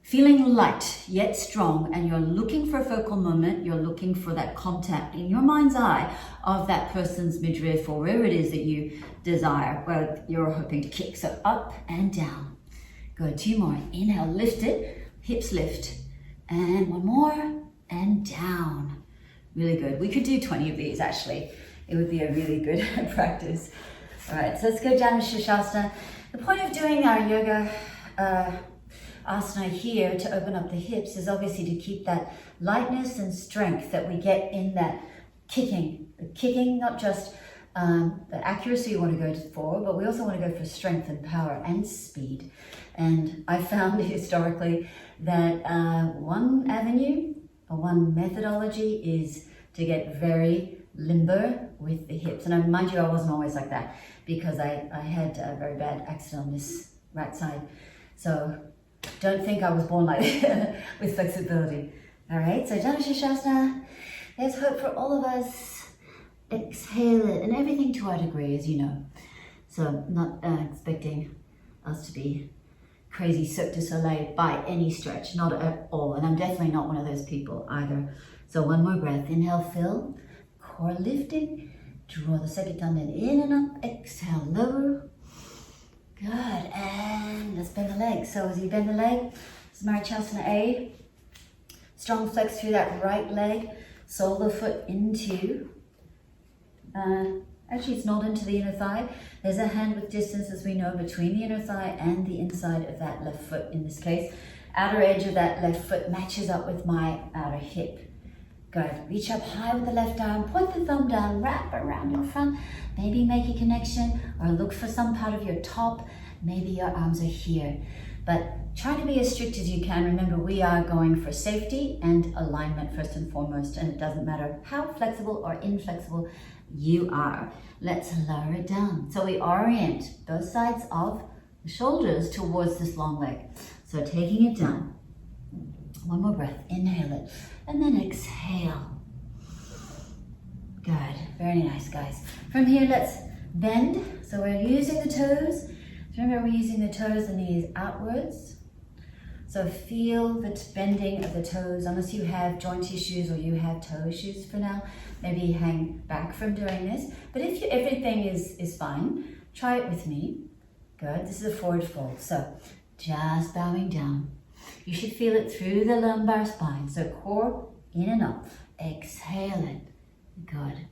feeling light yet strong, and you're looking for a focal moment, you're looking for that contact in your mind's eye of that person's midriff or wherever it is that you desire, where you're hoping to kick. So up and down. Good, two more. Inhale, lift it, hips lift. And one more, and down. Really good. We could do 20 of these actually. It would be a really good practice. All right, so let's go down to Shirshasana. The point of doing our yoga asana here to open up the hips is obviously to keep that lightness and strength that we get in that kicking. The kicking, not just the accuracy we want to go for, but we also want to go for strength and power and speed. And I found historically that one avenue or one methodology is to get very limber with the hips. And mind you, I wasn't always like that because I had a very bad accident on this right side. So don't think I was born like that with flexibility. All right, so Janu Shirshasana. There's hope for all of us. Exhale it, and everything to our degree, as you know. So not expecting us to be crazy Cirque du Soleil by any stretch, not at all. And I'm definitely not one of those people either. So one more breath. Inhale, fill. Core lifting. Draw the second tendon in and up. Exhale, lower. Good, and let's bend the leg. So as you bend the leg, Smarachasana A. Strong flex through that right leg. Sole the foot into, actually it's not into the inner thigh. There's a hand width distance, as we know, between the inner thigh and the inside of that left foot in this case. Outer edge of that left foot matches up with my outer hip. Good. Reach up high with the left arm, point the thumb down, wrap around in front. Maybe make a connection or look for some part of your top. Maybe your arms are here. But try to be as strict as you can. Remember, we are going for safety and alignment first and foremost, and it doesn't matter how flexible or inflexible you are. Let's lower it down. So we orient both sides of the shoulders towards this long leg. So taking it down. One more breath. Inhale it. And then exhale. Good. Very nice, guys. From here, let's bend. So we're using the toes. Remember, we're using the toes and knees outwards. So feel the bending of the toes, unless you have joint issues or you have toe issues for now. Maybe hang back from doing this. But if everything is fine, try it with me. Good. This is a forward fold. So just bowing down. You should feel it through the lumbar spine. So core in and up. Exhale it. Good.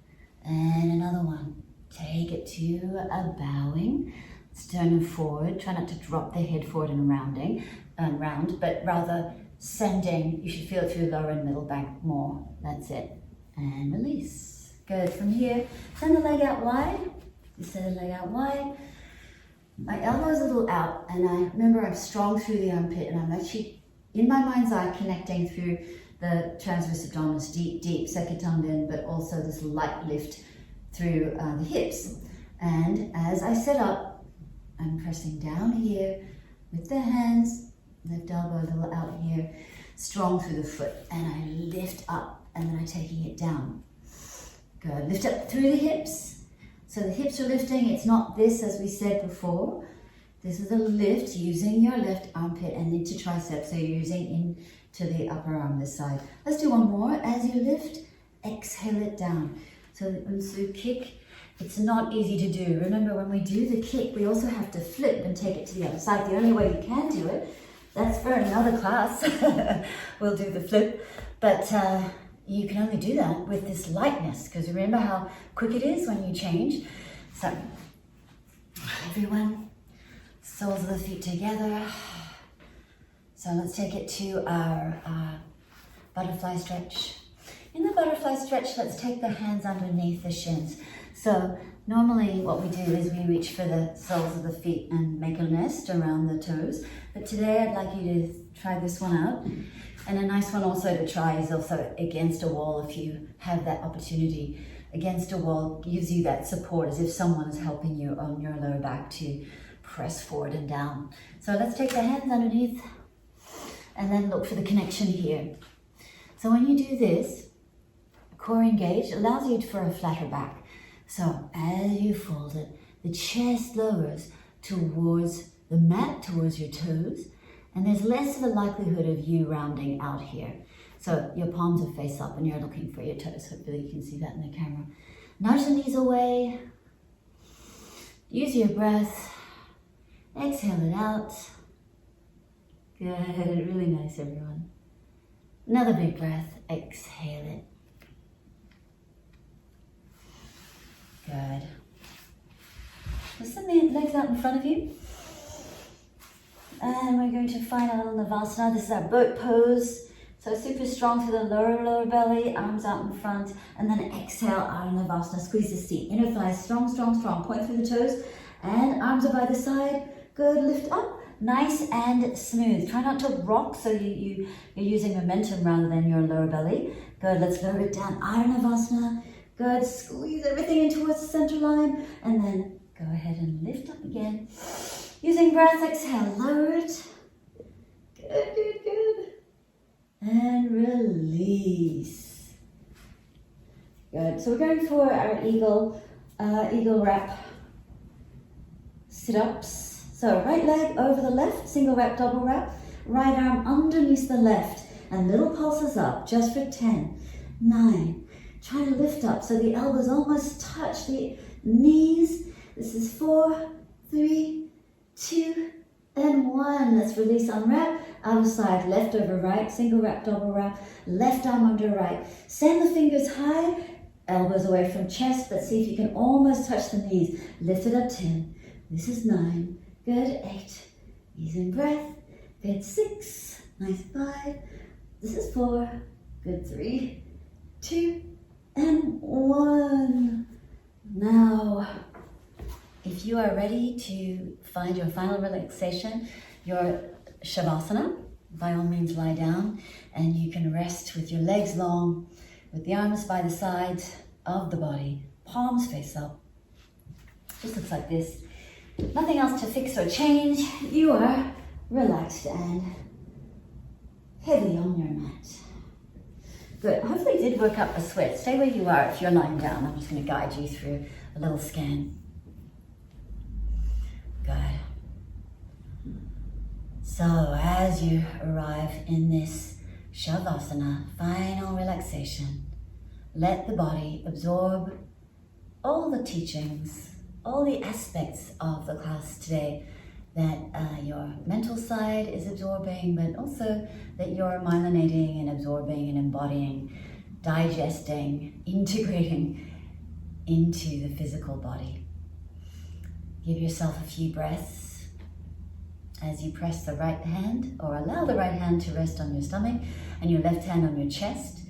And another one. Take it to a bowing. Sternum forward. Try not to drop the head forward and round, but rather sending. You should feel it through lower and middle back more. That's it. And release. Good. From here, send the leg out wide. You send the leg out wide. My elbow is a little out, and I remember I'm strong through the armpit, and I'm actually, in my mind's eye, connecting through the transverse abdominis, deep second tongue in, but also this light lift through the hips. And as I set up, I'm pressing down here with the hands, left elbow a little out here, strong through the foot, and I lift up, and then I'm taking it down. Good. Lift up through the hips. So the hips are lifting. It's not this, as we said before. This is a lift using your left armpit and into triceps. So you're using into the upper arm this side. Let's do one more. As you lift, exhale it down. So you kick. It's not easy to do. Remember, when we do the kick, we also have to flip and take it to the other side. The only way you can do it, that's for another class. We'll do the flip. But you can only do that with this lightness, because remember how quick it is when you change. So, everyone, soles of the feet together. So let's take it to our butterfly stretch. In the butterfly stretch, let's take the hands underneath the shins. So normally what we do is we reach for the soles of the feet and make a nest around the toes. But today I'd like you to try this one out. And a nice one also to try is also against a wall, if you have that opportunity. Against a wall gives you that support, as if someone is helping you on your lower back to press forward and down. So let's take the hands underneath and then look for the connection here. So when you do this, core engaged allows you for a flatter back. So as you fold it, the chest lowers towards the mat, towards your toes, and there's less of a likelihood of you rounding out here. So your palms are face up and you're looking for your toes. Hopefully you can see that in the camera. Nudge the knees away. Use your breath. Exhale it out. Good, really nice, everyone. Another big breath. Exhale it. Good. Just send the legs out in front of you. And we're going to find a little Navasana. This is our boat pose. So super strong through the lower belly, arms out in front, and then exhale out of Navasana. Squeeze the seat. Inner thighs strong, strong, strong. Point through the toes, and arms are by the side. Good, lift up. Nice and smooth. Try not to rock, so you're using momentum rather than your lower belly. Good, let's lower it down. Ardha Navasana. Good, squeeze everything in towards the center line, and then go ahead and lift up again. Using breath, exhale, lower it. Good, good, good. And release. Good, so we're going for our eagle wrap sit-ups. So right leg over the left, single wrap, double wrap. Right arm underneath the left, and little pulses up, just for 10, 9. Try to lift up so the elbows almost touch the knees. This is 4, 3, 2, and 1. Let's release, unwrap. Other side, left over right, single wrap, double wrap. Left arm under right. Send the fingers high, elbows away from chest. Let's see if you can almost touch the knees. Lift it up, 10. This is 9. Good, 8. Using breath. Good, 6. Nice, 5. This is 4. Good, 3. 2, and 1. Now, if you are ready to find your final relaxation, your Shavasana, by all means lie down, and you can rest with your legs long, with the arms by the sides of the body, palms face up. Just looks like this. Nothing else to fix or change. You are relaxed and heavy on your mat. Good. Hopefully it did work up a sweat. Stay where you are if you're lying down. I'm just going to guide you through a little scan. Good. So as you arrive in this Shavasana, final relaxation, let the body absorb all the teachings, all the aspects of the class today that your mental side is absorbing, but also that you're myelinating and absorbing and embodying, digesting, integrating into the physical body. Give yourself a few breaths as you press the right hand, or allow the right hand to rest on your stomach and your left hand on your chest.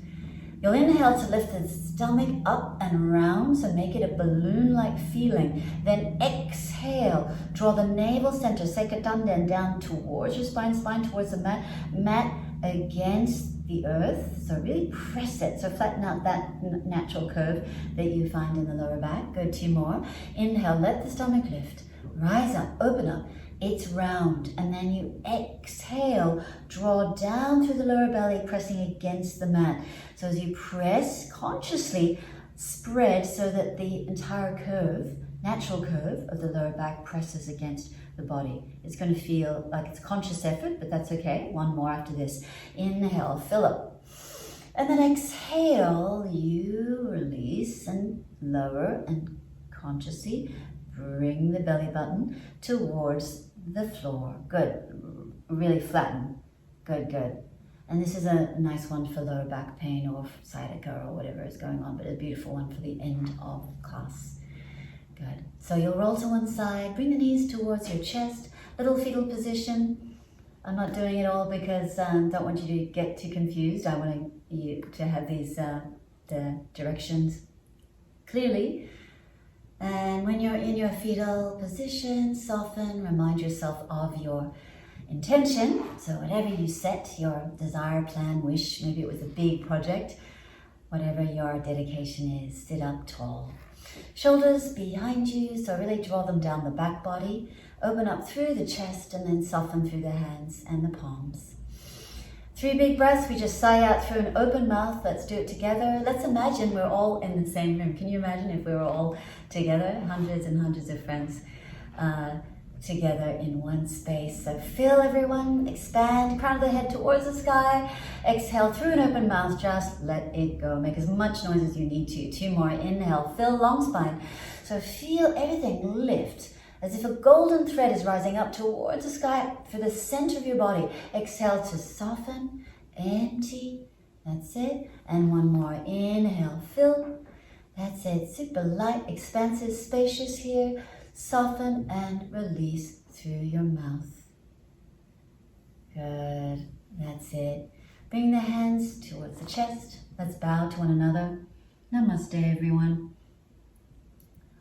You'll inhale to lift the stomach up and round, so make it a balloon-like feeling. Then exhale, draw the navel center, sekatanden, down towards your spine towards the mat against the earth. So really press it, so flatten out that natural curve that you find in the lower back. Good, 2 more. Inhale, let the stomach lift, rise up, open up. It's round, and then you exhale, draw down through the lower belly, pressing against the mat. So as you press, consciously spread so that the entire curve, natural curve of the lower back presses against the body. It's going to feel like it's conscious effort, but that's okay. 1 more after this. Inhale, fill up. And then exhale, you release and lower and consciously bring the belly button towards the floor. Good. Really flatten. Good, good. And this is a nice one for lower back pain or sciatica or whatever is going on, but a beautiful one for the end of class. Good. So you'll roll to one side, bring the knees towards your chest, little fetal position. I'm not doing it all because don't want you to get too confused. I want you to have these the directions clearly. And when you're in your fetal position, soften, remind yourself of your intention. So whatever you set, your desire, plan, wish, maybe it was a big project, whatever your dedication is, sit up tall. Shoulders behind you, so really draw them down the back body, open up through the chest, and then soften through the hands and the palms. 3 big breaths, we just sigh out through an open mouth. Let's do it together. Let's imagine we're all in the same room. Can you imagine if we were all together, hundreds and hundreds of friends together in one space? So feel everyone, expand, crown of the head towards the sky. Exhale through an open mouth, just let it go. Make as much noise as you need to. 2 more, inhale, fill long spine. So feel everything lift, as if a golden thread is rising up towards the sky for the center of your body. Exhale to soften, empty, that's it. And 1 more, inhale, fill, that's it. Super light, expansive, spacious here. Soften and release through your mouth. Good, that's it. Bring the hands towards the chest. Let's bow to one another. Namaste, everyone.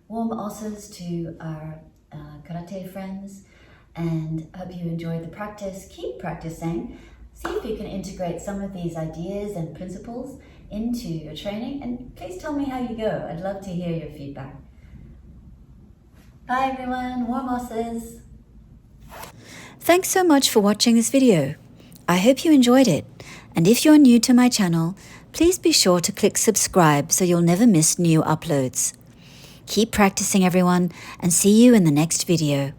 Warm asas to our karate friends, and hope you enjoyed the practice. Keep practicing. See if you can integrate some of these ideas and principles into your training, and please tell me how you go. I'd love to hear your feedback. Bye everyone, warm asas. Thanks so much for watching this video. I hope you enjoyed it, and if you're new to my channel, please be sure to click subscribe so you'll never miss new uploads. Keep practicing everyone, and see you in the next video.